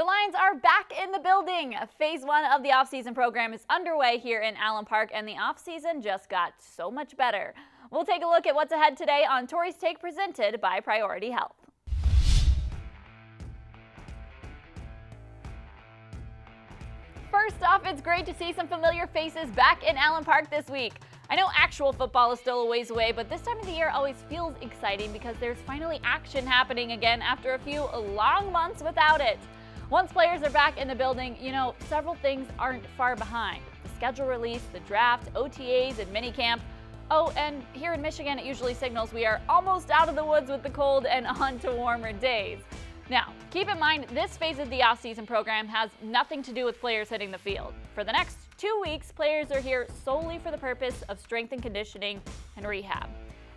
The Lions are back in the building. Phase 1 of the offseason program is underway here in Allen Park, and the offseason just got so much better. We'll take a look at what's ahead today on Tori's Take, presented by Priority Health. First off, it's great to see some familiar faces back in Allen Park this week. I know actual football is still a ways away, but this time of the year always feels exciting because there's finally action happening again after a few long months without it. Once players are back in the building, several things aren't far behind. The schedule release, the draft, OTAs, and minicamp. Oh, and here in Michigan, it usually signals we are almost out of the woods with the cold and on to warmer days. Now, keep in mind, this phase of the offseason program has nothing to do with players hitting the field. For the next 2 weeks, players are here solely for the purpose of strength and conditioning and rehab.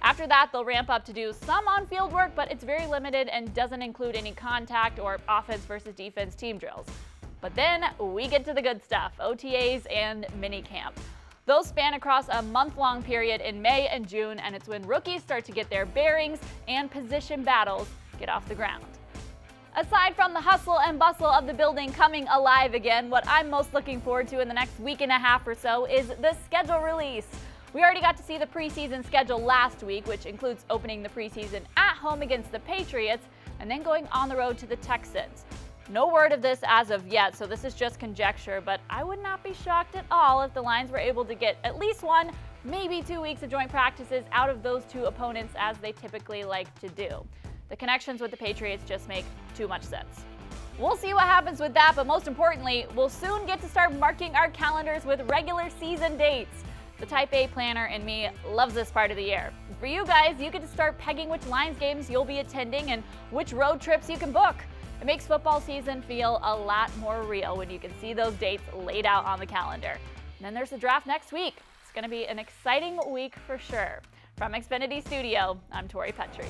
After that, they'll ramp up to do some on-field work, but it's very limited and doesn't include any contact or offense versus defense team drills. But then we get to the good stuff, OTAs and minicamp. Those span across a month-long period in May and June, and it's when rookies start to get their bearings and position battles get off the ground. Aside from the hustle and bustle of the building coming alive again, what I'm most looking forward to in the next week and a half or so is the schedule release. We already got to see the preseason schedule last week, which includes opening the preseason at home against the Patriots and then going on the road to the Texans. No word of this as of yet, so this is just conjecture, but I would not be shocked at all if the Lions were able to get at least 1, maybe 2 weeks of joint practices out of those two opponents, as they typically like to do. The connections with the Patriots just make too much sense. We'll see what happens with that, but most importantly, we'll soon get to start marking our calendars with regular season dates. The Type A planner in me loves this part of the year. For you guys, you get to start pegging which Lions games you'll be attending and which road trips you can book. It makes football season feel a lot more real when you can see those dates laid out on the calendar. And then there's the draft next week. It's going to be an exciting week for sure. From Xfinity Studio, I'm Tori Petry.